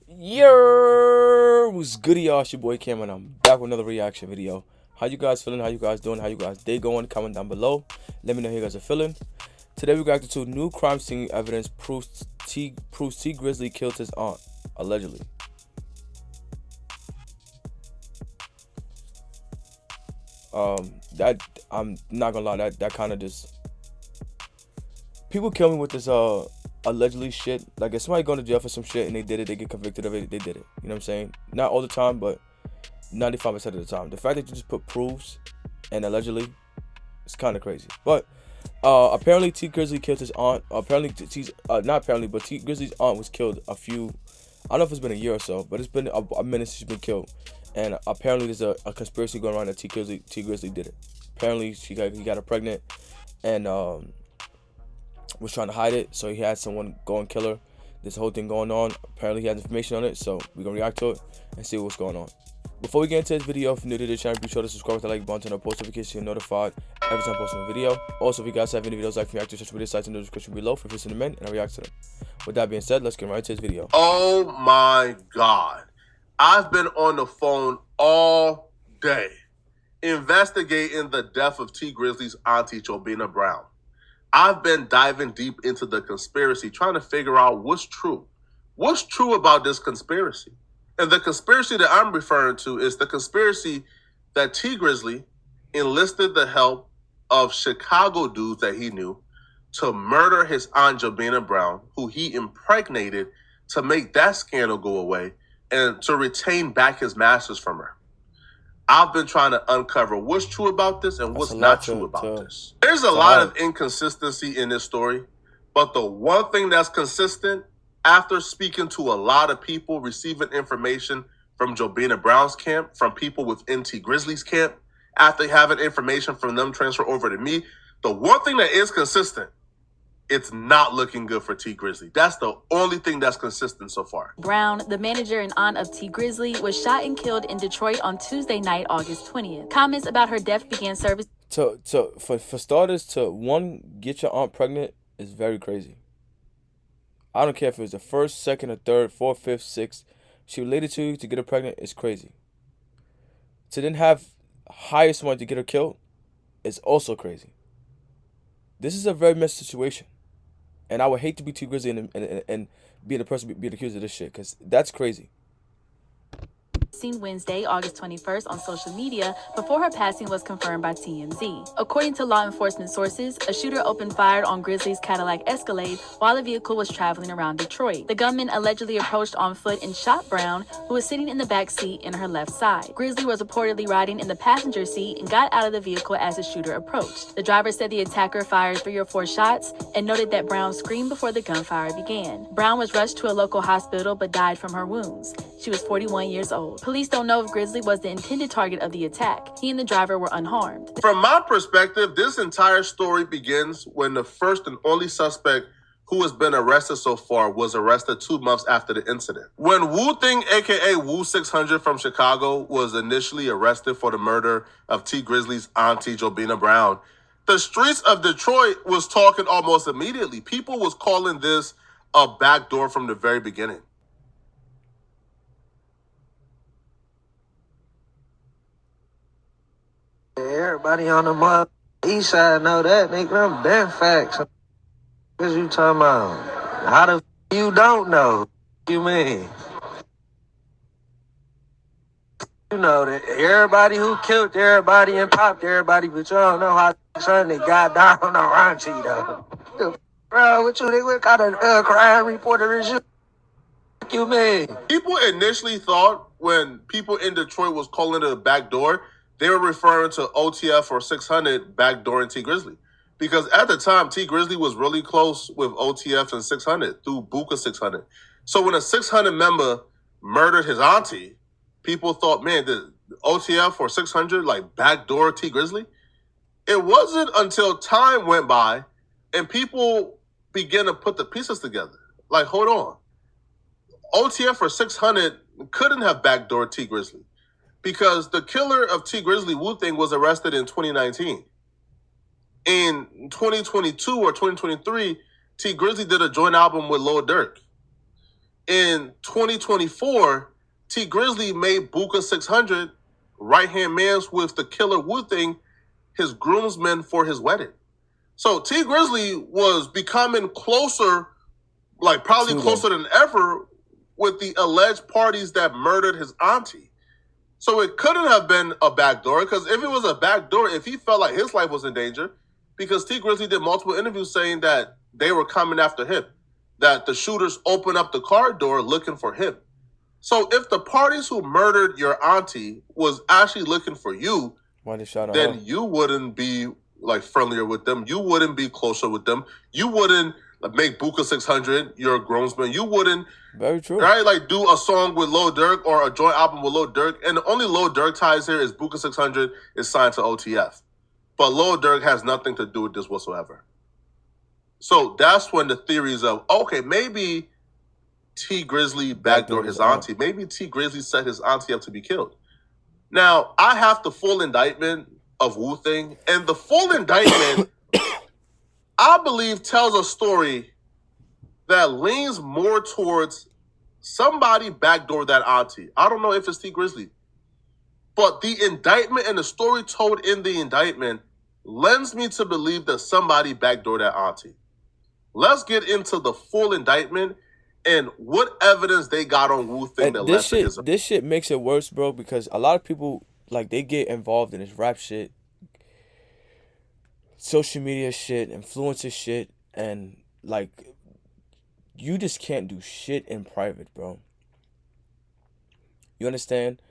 Yo, what's goody, y'all? It's your boy Cam, and I'm back with another reaction video. How you guys feeling? How you guys doing? How you guys day going? Comment down below. Let me know how you guys are feeling. Today we reacted to new crime scene evidence proves T Grizzly killed his aunt, allegedly. That I'm not gonna lie, that kind of just people kill me with this allegedly shit. Like if somebody going to jail for some shit and they did it, they get convicted of it, they did it. You know what I'm saying? Not all the time, but 95% of the time. The fact that you just put proofs and allegedly, it's kind of crazy. But apparently T Grizzly killed his aunt. Apparently not apparently, but T Grizzly's aunt was killed I don't know if it's been a year or so, but it's been a minute since she's been killed. And apparently there's a conspiracy going around that T Grizzly did it. Apparently he got her pregnant and was trying to hide it, so he had someone go and kill her. This whole thing going on. Apparently he has information on it, so we're gonna react to it and see what's going on. Before we get into this video, if you're new to the channel, be sure to subscribe with the like button, turn on post notifications so you're notified every time I post a video. Also, if you guys have any videos like react to social media sites in the description below, for free to the men, and I react to them. With that being said, let's get right into this video. Oh my God. I've been on the phone all day investigating the death of T Grizzly's auntie, Jobina Brown. I've been diving deep into the conspiracy, trying to figure out what's true. What's true about this conspiracy? And the conspiracy that I'm referring to is the conspiracy that T Grizzly enlisted the help of Chicago dudes that he knew to murder his aunt Jobina Brown, who he impregnated to make that scandal go away and to retain back his masters from her. I've been trying to uncover what's true about this and what's not true about this. There's a lot of inconsistency in this story, but the one thing that's consistent, after speaking to a lot of people, receiving information from Jobina Brown's camp, from people within T Grizzly's camp, after having information from them transfer over to me, the one thing that is consistent, it's not looking good for T Grizzly. That's the only thing that's consistent so far. Brown, the manager and aunt of T Grizzly, was shot and killed in Detroit on Tuesday night, August 20th. Comments about her death began service. For starters, to get your aunt pregnant is very crazy. I don't care if it was the first, second, or third, fourth, fifth, sixth. She related to you to get her pregnant is crazy. To then hire someone to get her killed is also crazy. This is a very messy situation. And I would hate to be T Grizzly and be the person being accused of this shit, because that's crazy. Seen Wednesday, August 21st on social media before her passing was confirmed by TMZ. According to law enforcement sources, a shooter opened fire on Grizzly's Cadillac Escalade while the vehicle was traveling around Detroit. The gunman allegedly approached on foot and shot Brown, who was sitting in the back seat in her left side. Grizzly was reportedly riding in the passenger seat and got out of the vehicle as the shooter approached. The driver said the attacker fired 3 or 4 shots and noted that Brown screamed before the gunfire began. Brown was rushed to a local hospital but died from her wounds. She was 41 years old. Police don't know if Grizzly was the intended target of the attack. He and the driver were unharmed. From my perspective, this entire story begins when the first and only suspect who has been arrested so far was arrested 2 months after the incident. When Wu Thing, aka Wu 600 from Chicago, was initially arrested for the murder of T Grizzly's auntie Jobina Brown, the streets of Detroit was talking almost immediately. People was calling this a backdoor from the very beginning. Everybody on the east side know that, nigga. Them damn facts. What you talking about? How the you don't know? What you mean? You know that everybody who killed everybody and popped everybody, but you don't know how son they got down on Auntie though. Bro, what you think? What kind of crime reporter is you? What you mean? People initially thought when people in Detroit was calling it a backdoor, they were referring to OTF or 600 backdooring T Grizzly. Because at the time, T Grizzly was really close with OTF and 600 through Buka 600. So when a 600 member murdered his auntie, people thought, man, the OTF or 600 like backdoor T Grizzly? It wasn't until time went by and people began to put the pieces together. Like, hold on. OTF or 600 couldn't have backdoored T Grizzly, because the killer of T Grizzly, Wu Thing, was arrested in 2019. In 2022 or 2023, T Grizzly did a joint album with Lil Durk. In 2024, T Grizzly made Buka 600 right-hand mans with the killer Wu-Thing his groomsmen for his wedding. So T Grizzly was becoming closer, like probably closer than ever, with the alleged parties that murdered his auntie. So it couldn't have been a backdoor, because if it was a backdoor, if he felt like his life was in danger, because T Grizzly did multiple interviews saying that they were coming after him, that the shooters opened up the car door looking for him. So if the parties who murdered your auntie was actually looking for you, then you wouldn't be like friendlier with them. You wouldn't be closer with them. You wouldn't make Buka 600 your groomsman. You wouldn't, very true, right? Like do a song with Lil Durk or a joint album with Lil Durk. And the only Lil Durk ties here is Buka 600 is signed to OTF. But Lil Durk has nothing to do with this whatsoever. So that's when the theories of, okay, maybe T Grizzly backdoored his auntie. Maybe T Grizzly set his auntie up to be killed. Now, I have the full indictment of Wu-Thing, and the full indictment, I believe, tells a story that leans more towards somebody backdoored that auntie. I don't know if it's T Grizzly, but the indictment and the story told in the indictment lends me to believe that somebody backdoored that auntie. Let's get into the full indictment and what evidence they got on Wu-Thing that led to his... This shit makes it worse, bro, because a lot of people, like, they get involved in this rap shit, social media shit, influencer shit, and, like, you just can't do shit in private, bro. You understand?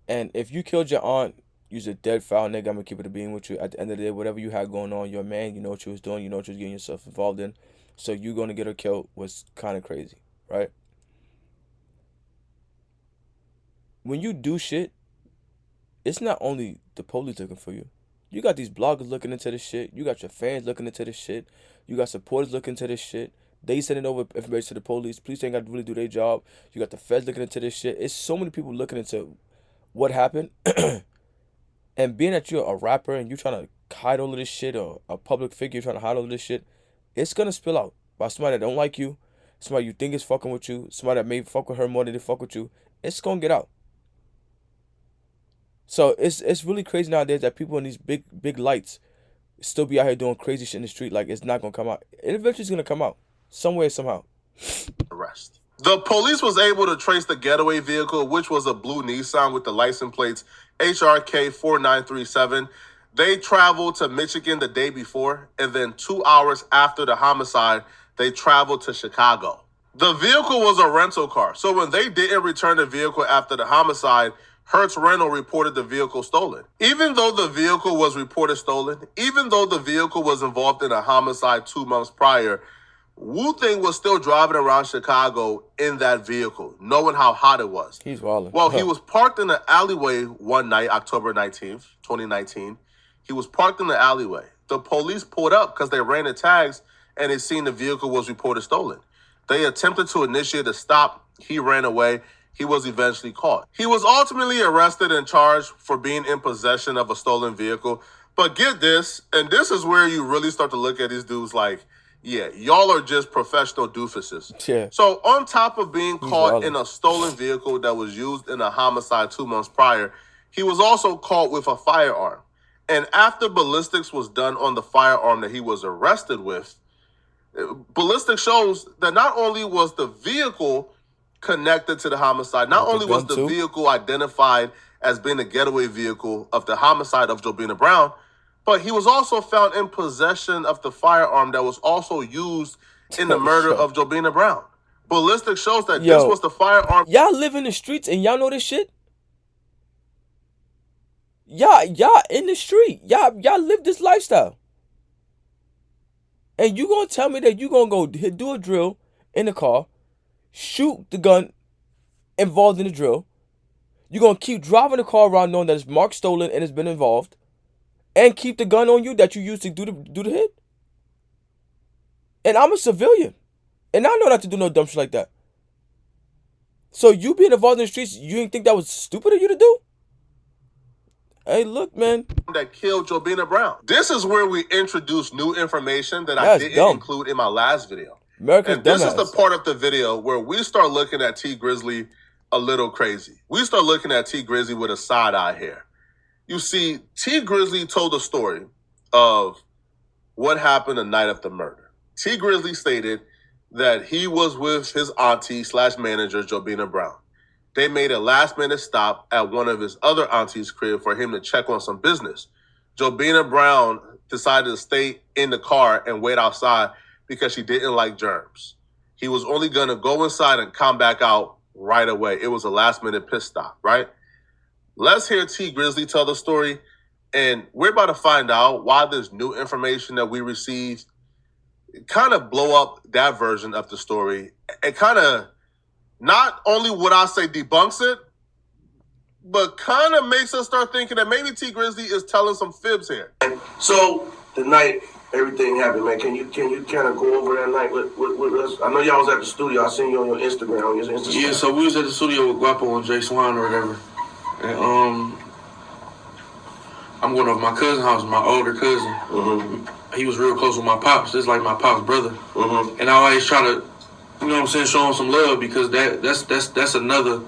And if you killed your aunt, you's a dead foul nigga. I'm gonna keep it a being with you. At the end of the day, whatever you had going on, you're a man, you know what you was doing, you know what you was getting yourself involved in. So you gonna get her killed was kind of crazy, right? When you do shit, it's not only the police looking for you. You got these bloggers looking into this shit. You got your fans looking into this shit. You got supporters looking into this shit. They sending over information to the police. Police ain't got to really do their job. You got the feds looking into this shit. It's so many people looking into what happened. And being that you're a rapper and you're trying to hide all of this shit, or a public figure trying to hide all of this shit, it's going to spill out by somebody that don't like you, somebody you think is fucking with you, somebody that may fuck with her more than they fuck with you. It's going to get out. So it's really crazy nowadays that people in these big lights still be out here doing crazy shit in the street. Like, it's not going to come out. It eventually is going to come out. Some way, somehow. Arrest. The police was able to trace the getaway vehicle, which was a blue Nissan with the license plates HRK 4937. They traveled to Michigan the day before, and then 2 hours after the homicide, they traveled to Chicago. The vehicle was a rental car, so when they didn't return the vehicle after the homicide, Hertz Rental reported the vehicle stolen. Even though the vehicle was reported stolen, even though the vehicle was involved in a homicide 2 months prior, Wu-Thing was still driving around Chicago in that vehicle, knowing how hot it was. He's wilding. Well, he was parked in the alleyway one night, October 19th, 2019. He was parked in the alleyway. The police pulled up because they ran the tags and they seen the vehicle was reported stolen. They attempted to initiate a stop. He ran away. He was eventually caught. He was ultimately arrested and charged for being in possession of a stolen vehicle. But get this, and this is where you really start to look at these dudes like, yeah, y'all are just professional doofuses. Yeah. So on top of being caught in a stolen vehicle that was used in a homicide 2 months prior, he was also caught with a firearm. And after ballistics was done on the firearm that he was arrested with, ballistics shows that not only was the vehicle connected to the homicide, not only was the vehicle identified as being a getaway vehicle of the homicide of Jobina Brown, but he was also found in possession of the firearm that was also used in the murder of Jobina Brown. Ballistics shows that this was the firearm. Y'all live in the streets and y'all know this shit? Y'all in the street. Y'all live this lifestyle. And you gonna tell me that you gonna go do a drill in the car, shoot the gun involved in the drill. You're gonna keep driving the car around knowing that it's marked stolen and it's been involved, and keep the gun on you that you used to do the hit. And I'm a civilian, and I know not to do no dumb shit like that. So you being involved in the streets, you didn't think that was stupid of you to do? Hey, look, man. That killed Jobina Brown. This is where we introduce new information that I didn't include in my last video. America's And this is the dumbass. part of the video where we start looking at T Grizzly a little crazy. We start looking at T Grizzly with a side eye here. You see, T Grizzly told a story of what happened the night of the murder. T Grizzly stated that he was with his auntie / manager, Jobina Brown. They made a last-minute stop at one of his other auntie's crib for him to check on some business. Jobina Brown decided to stay in the car and wait outside because she didn't like germs. He was only going to go inside and come back out right away. It was a last-minute pit stop, right? Let's hear T Grizzly tell the story, and we're about to find out why this new information that we received kind of blow up that version of the story. It kind of, not only would I say debunks it, but kind of makes us start thinking that maybe T Grizzly is telling some fibs here. So the night everything happened, man, can you kind of go over that night with us? I know y'all was at the studio. I seen you on your Instagram. Yeah, so we was at the studio with Guapo and Jay Swan or whatever. And I'm going over my cousin's house, my older cousin. Mm-hmm. He was real close with my pops. It's like my pops' brother. Mm-hmm. And I always try to, you know what I'm saying, show him some love because that's another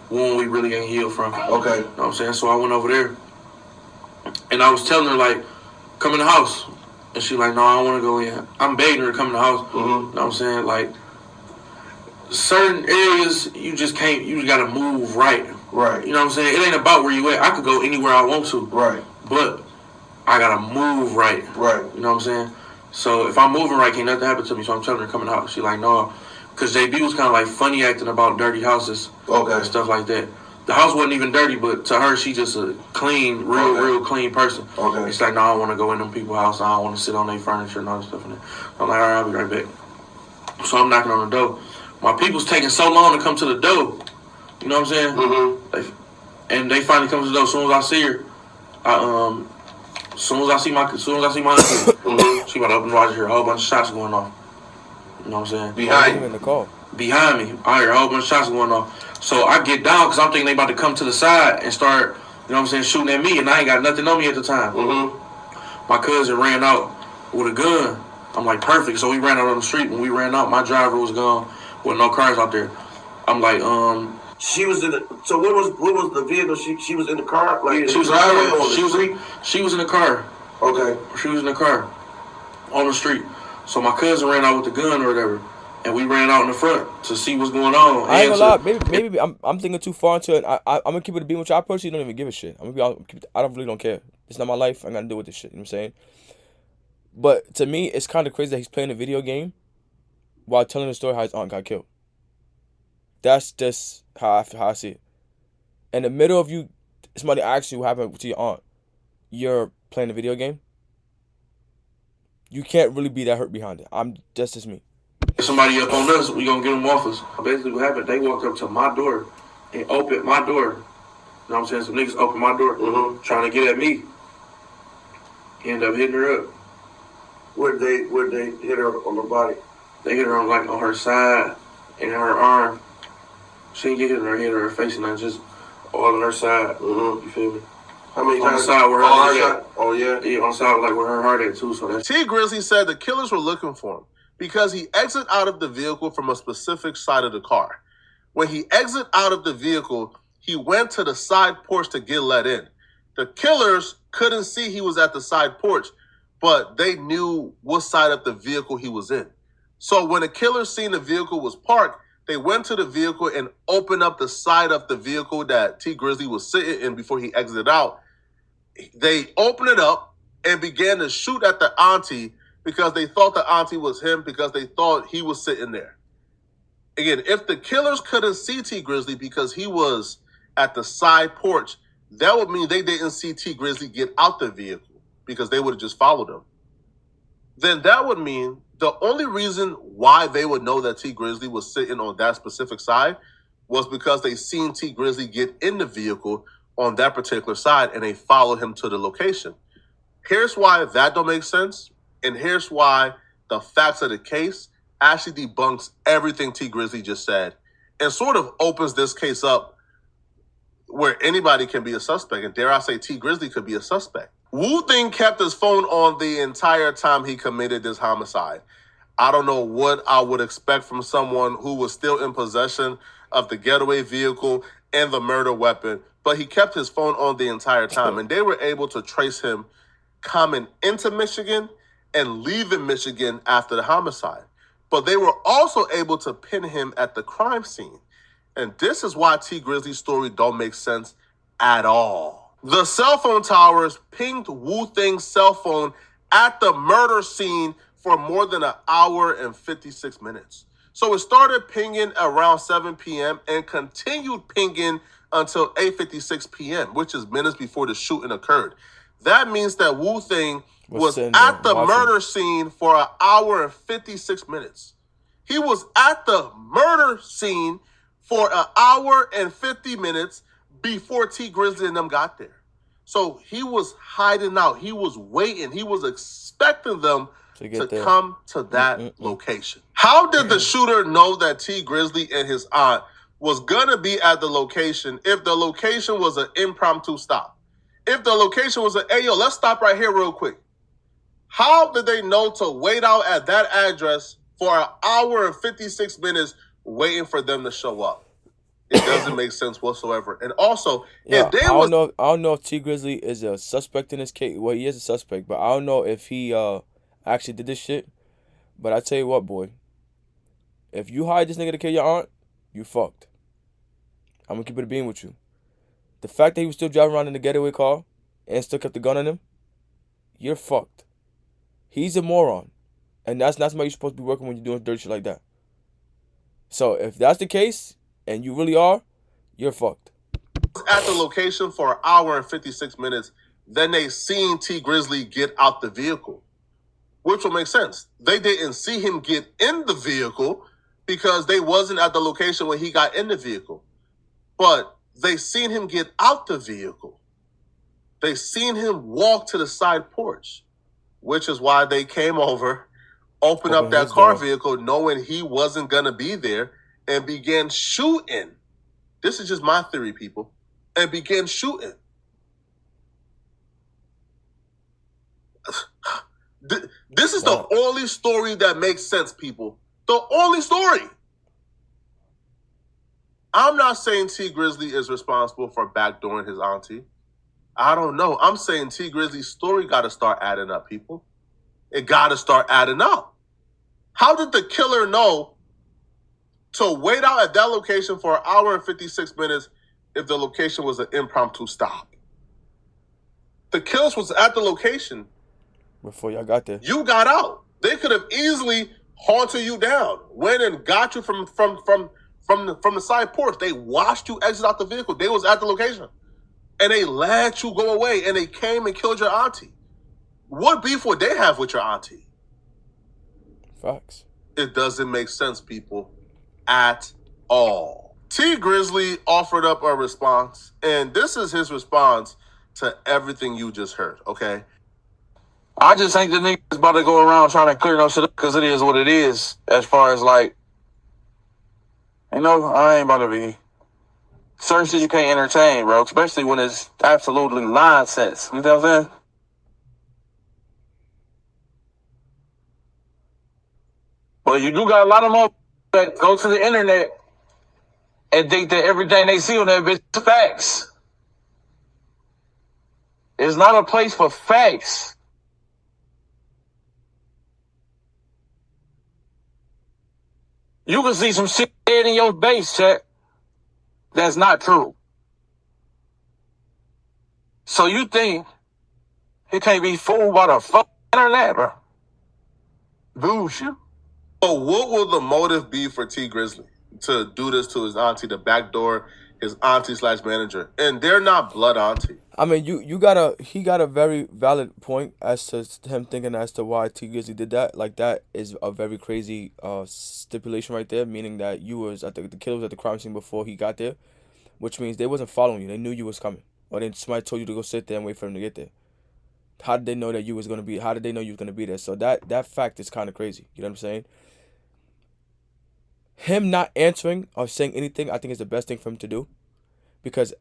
wound we really ain't healed from. Okay. You know what I'm saying? So I went over there and I was telling her, like, come in the house. And she like, no, I don't want to go in. I'm begging her to come in the house. Mm-hmm. You know what I'm saying? Like, certain areas, you just got to move right. Right. You know what I'm saying? It ain't about where you at. I could go anywhere I want to. Right. But I got to move right. Right. You know what I'm saying? So if I'm moving right, can't nothing happen to me. So I'm telling her to come in the house. She like, no. Because JB was kind of like funny acting about dirty houses. Okay. And stuff like that. The house wasn't even dirty, but to her, she just a clean, real clean person. Okay. It's like, no, I don't want to go in them people's house. I don't want to sit on their furniture and all that stuff in there. I'm like, all right, I'll be right back. So I'm knocking on the door. My people's taking so long to come to the door. You know what I'm saying? Mm-hmm. And they finally come to the door. As soon as I see her, as soon as I see my auntie, Mm-hmm. she about to open the door. I hear a whole bunch of shots going off. You know what I'm saying? Behind Him in the car. Behind me, I hear a whole bunch of shots going off. So I get down because I'm thinking they about to come to the side and start, you know what I'm saying, shooting at me, and I ain't got nothing on me at the time. Mm-hmm. My cousin ran out with a gun. I'm like, perfect. So we ran out on the street. When we ran out, my driver was gone with no cars out there. I'm like, She was in the. So what was the vehicle? She was in the car. Like she was in the car. She was in the car. Okay. She was in the car on the street. So my cousin ran out with the gun or whatever, and we ran out in the front to see what's going on. I ain't gonna lie, maybe I'm thinking too far into it. I'm gonna keep it a beat with you. I personally don't even give a shit. I really don't care. It's not my life. I gotta deal with this shit. You know what I'm saying? But to me, it's kind of crazy that he's playing a video game while telling the story how his aunt got killed. That's just how I see it. In the middle of you, somebody asks you what happened to your aunt, you're playing a video game. You can't really be that hurt behind it. That's just me. Somebody up on us, we gonna get them off us. Basically what happened, they walked up to my door and opened my door. You know what I'm saying? Some niggas opened my door, trying to get at me. End up hitting her up. Where'd they hit her on the body? They hit her on her side and her arm. She didn't get hit in her face and just all on her side. Mm-hmm. You feel me? How many On times? the side where her heart at. Oh yeah. Yeah, on the side like where her heart at too. So that's T Grizzly said the killers were looking for him because he exited out of the vehicle from a specific side of the car. When he exited out of the vehicle, he went to the side porch to get let in. The killers couldn't see he was at the side porch, but they knew what side of the vehicle he was in. So when the killers seen the vehicle was parked, they went to the vehicle and opened up the side of the vehicle that T Grizzly was sitting in before he exited out. They opened it up and began to shoot at the auntie because they thought the auntie was him because they thought he was sitting there. Again, if the killers couldn't see T Grizzly because he was at the side porch, that would mean they didn't see T Grizzly get out the vehicle because they would have just followed him. Then that would mean the only reason why they would know that T Grizzly was sitting on that specific side was because they seen T Grizzly get in the vehicle on that particular side and they followed him to the location. Here's why that don't make sense, and here's why the facts of the case actually debunks everything T Grizzly just said and sort of opens this case up where anybody can be a suspect, and dare I say T Grizzly could be a suspect. Wu Thing kept his phone on the entire time he committed this homicide. I don't know what I would expect from someone who was still in possession of the getaway vehicle and the murder weapon, but he kept his phone on the entire time, and they were able to trace him coming into Michigan and leaving Michigan after the homicide. But they were also able to pin him at the crime scene. And this is why T Grizzly's story don't make sense at all. The cell phone towers pinged Wu Thing's cell phone at the murder scene for more than an hour and 56 minutes. So it started pinging around 7 p.m. and continued pinging until 8:56 p.m., which is minutes before the shooting occurred. That means that Wu Thing was at the murder scene for an hour and 56 minutes. He was at the murder scene for an hour and 50 minutes before T Grizzly and them got there. So he was hiding out. He was waiting. He was expecting them to come to that location. How did the shooter know that T Grizzly and his aunt was gonna be at the location if the location was an impromptu stop? If the location was hey, yo, let's stop right here real quick. How did they know to wait out at that address for an hour and 56 minutes waiting for them to show up? It doesn't make sense whatsoever. And also, if they I don't know if T Grizzly is a suspect in this case. Well, he is a suspect, but I don't know if he actually did this shit. But I tell you what, boy. If you hired this nigga to kill your aunt, you fucked. I'm gonna keep it a bean with you. The fact that he was still driving around in the getaway car and still kept the gun on him, you're fucked. He's a moron. And that's not somebody you're supposed to be working when you're doing dirty shit like that. So if that's the case, and you really are, you're fucked. At the location for an hour and 56 minutes, then they seen T Grizzly get out the vehicle, which will make sense. They didn't see him get in the vehicle because they wasn't at the location when he got in the vehicle. But they seen him get out the vehicle. They seen him walk to the side porch, which is why they came over, opened up that car vehicle knowing he wasn't going to be there, and began shooting. This is just my theory, people. And began shooting. This is the only story that makes sense, people. The only story. I'm not saying T Grizzly is responsible for backdooring his auntie. I don't know. I'm saying T Grizzly's story got to start adding up, people. It got to start adding up. How did the killer know to wait out at that location for an hour and 56 minutes if the location was an impromptu stop? The killers was at the location before y'all got there. You got out. They could have easily haunted you down, went and got you from the side porch. They watched you exit out the vehicle. They was at the location. And they let you go away, and they came and killed your auntie. What beef would they have with your auntie? Facts. It doesn't make sense, people, at all. T Grizzly offered up a response, and this is his response to everything you just heard, okay? I just think the niggas about to go around trying to clear no shit up because it is what it is. As far as like, you know, I ain't about to be certain shit you can't entertain, bro. Especially when it's absolutely nonsense. You know what I'm saying? But you do got a lot of more that go to the internet and think that everything they see on that bitch is facts. It's not a place for facts. You can see some shit dead in your base, chat. That's not true. So you think it can't be fooled by the fucking internet, bro? Bullshit. So what will the motive be for T Grizzly to do this to his auntie, to backdoor his auntie/manager? And they're not blood auntie. I mean, he got a very valid point as to him thinking as to why T Grizzly did that. Like, that is a very crazy stipulation right there, meaning that you was at the killer was at the crime scene before he got there, which means they wasn't following you. They knew you was coming, or then somebody told you to go sit there and wait for him to get there. How did they know that you was gonna be? How did they know you was gonna be there? So that fact is kind of crazy. You know what I'm saying? Him not answering or saying anything, I think, is the best thing for him to do, because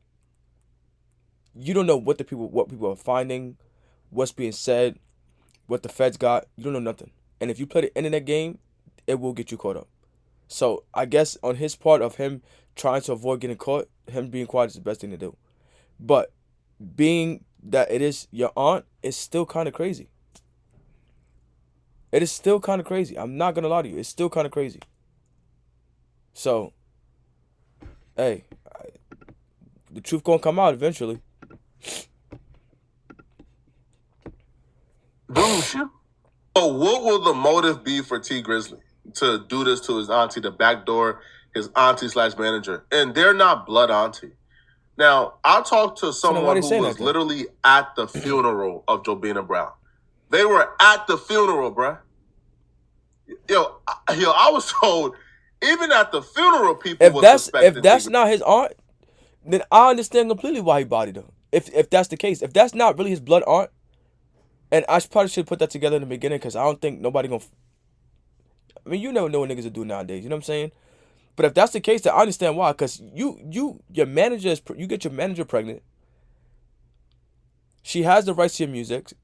you don't know what people are finding, what's being said, what the feds got. You don't know nothing. And if you play the internet game it will get you caught up. So I guess on his part of him trying to avoid getting caught, him being quiet is the best thing to do. But being that it is your aunt, it's still kind of crazy. It is still kind of crazy. I'm not gonna lie to you. It's still kind of crazy. So, hey, the truth gonna come out eventually. Boom, shoot. So what will the motive be for T Grizzly to do this to his auntie, to backdoor his auntie / manager? And they're not blood auntie. Now, I talked to why someone they who saying was that then? literally at the funeral of Jobina Brown. They were at the funeral, bruh. Yo, I was told even at the funeral people If were that's suspecting T not his aunt, then I understand completely why he bodied her. If that's the case, if that's not really his blood aunt, and I probably should put that together in the beginning because I don't think nobody gonna. I mean, you never know what niggas will do nowadays. You know what I'm saying? But if that's the case, then I understand why. Because your manager you get your manager pregnant. She has the rights to your music.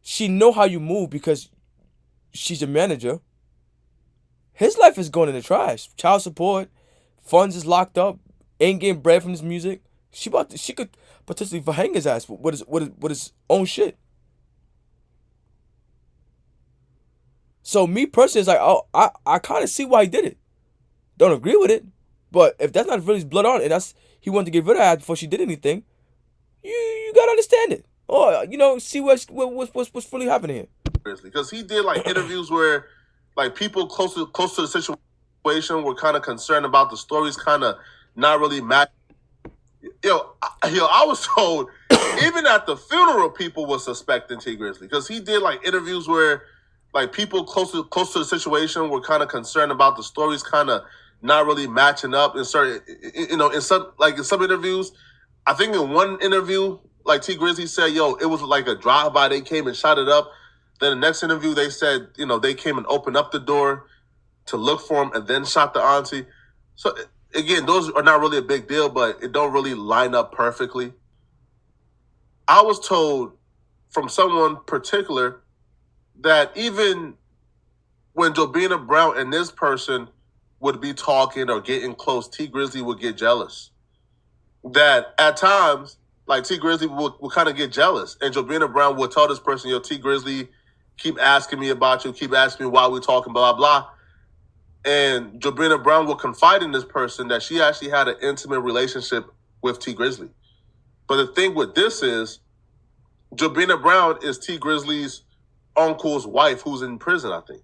She know how you move because she's your manager. His life is going in the trash. Child support, funds is locked up, ain't getting bread from his music. She could potentially hang his ass with his own shit. So me personally, it's like, oh, I kind of see why he did it. Don't agree with it, but if that's not really his blood on, and he wanted to get rid of her before she did anything, you gotta understand it. Or see what's really happening here. Because he did like interviews where like people close to the situation were kind of concerned about the stories kind of not really matching. I was told even at the funeral people were suspecting T Grizzly because he did like interviews where like people close to the situation were kind of concerned about the stories kind of not really matching up in certain, in some interviews. I think in one interview, like T Grizzly said, it was like a drive-by. They came and shot it up. Then the next interview, they said, they came and opened up the door to look for him and then shot the auntie. So again, those are not really a big deal, but it don't really line up perfectly. I was told from someone particular that even when Jobina Brown and this person would be talking or getting close, T Grizzly would get jealous. That at times, like T Grizzly would kind of get jealous. And Jobina Brown would tell this person, T Grizzly, keep asking me about you, keep asking me why we're talking, blah, blah, blah. And Jobina Brown would confide in this person that she actually had an intimate relationship with T Grizzly. But the thing with this is, Jobina Brown is T Grizzly's uncle's wife who's in prison, I think.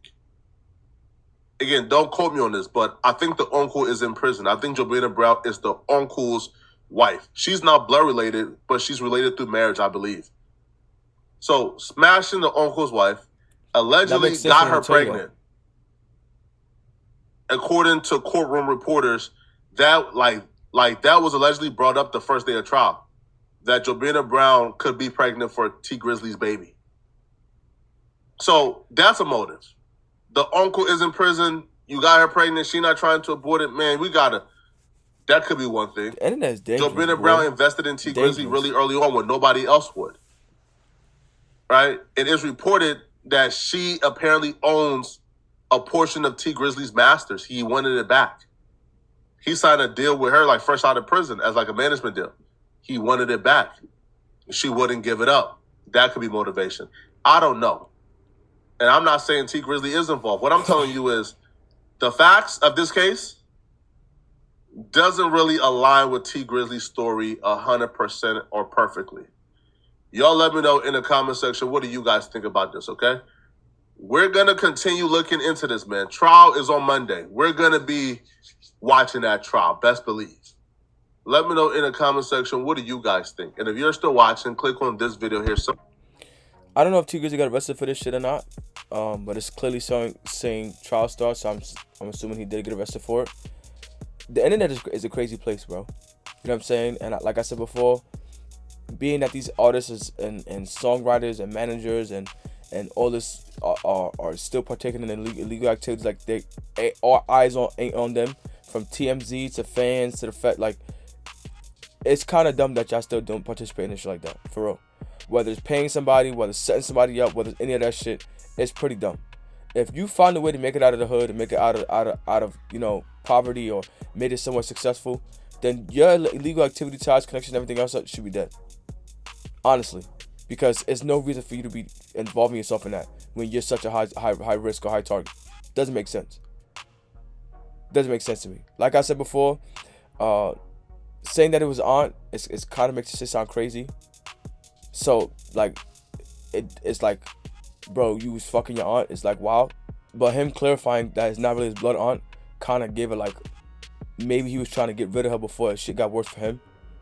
Again, don't quote me on this, but I think the uncle is in prison. I think Jobina Brown is the uncle's wife. She's not blood related, but she's related through marriage, I believe. So, smashing the uncle's wife, allegedly got her pregnant. According to courtroom reporters, that that was allegedly brought up the first day of trial, that Jobina Brown could be pregnant for T Grizzly's baby. So that's a motive. The uncle is in prison. You got her pregnant. She not trying to abort it. Man, that could be one thing. The internet is dangerous. Jobina Brown invested in T Grizzly really early on when nobody else would. Right? It is reported that she apparently owns a portion of T Grizzly's masters. He wanted it back. He signed a deal with her like fresh out of prison as like a management deal. He wanted it back. She wouldn't give it up. That could be motivation. I don't know. And I'm not saying T Grizzly is involved. What I'm telling you is the facts of this case doesn't really align with T Grizzly's story 100% or perfectly. Y'all let me know in the comment section, what do you guys think about this, okay? We're going to continue looking into this, man. Trial is on Monday. We're going to be watching that trial, best believe. Let me know in the comment section, what do you guys think? And if you're still watching, click on this video here. I don't know if T Grizzly got arrested for this shit or not, but it's clearly saying trial starts, so I'm assuming he did get arrested for it. The internet is a crazy place, bro. You know what I'm saying? And like I said before, being that these artists and songwriters and managers and all this are still partaking in illegal activities, like all eyes ain't on them, from TMZ to fans to the fact, like, it's kind of dumb that y'all still don't participate in shit like that, for real. Whether it's paying somebody, whether it's setting somebody up, whether it's any of that shit, it's pretty dumb. If you find a way to make it out of the hood and make it out of you know, poverty, or made it somewhat successful, then your illegal activity, ties, connections, everything else should be dead. Honestly, because there's no reason for you to be involving yourself in that when you're such a high risk or high target. Doesn't make sense. Doesn't make sense to me. Like I said before, saying that it was aunt, it's kind of makes it sound crazy. So like, it's like, bro, you was fucking your aunt. It's like, wow. But him clarifying that it's not really his blood aunt kind of gave it like, maybe he was trying to get rid of her before shit got worse for him,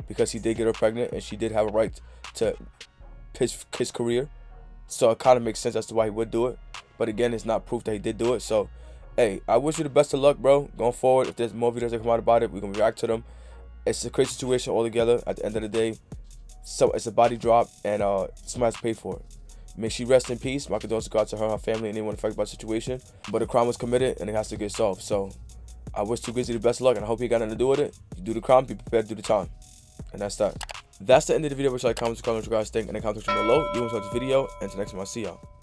because he did get her pregnant and she did have a right to his career. So it kind of makes sense as to why he would do it. But again, it's not proof that he did do it. So, hey, I wish you the best of luck, bro. Going forward, if there's more videos that come out about it, we're going to react to them. It's a crazy situation altogether. At the end of the day, so it's a body drop, and somebody has to pay for it. May she rest in peace. My condolences go out to her, her family, and anyone affected by the situation. But a crime was committed, and it has to get solved. So I wish Grizzley the best of luck, and I hope he got nothing to do with it. You do the crime, be prepared to do the time. And that's that. That's the end of the video. Wish you like, comment, what you guys think, and then comment section below. You want to watch this video, and until next time, I'll see y'all.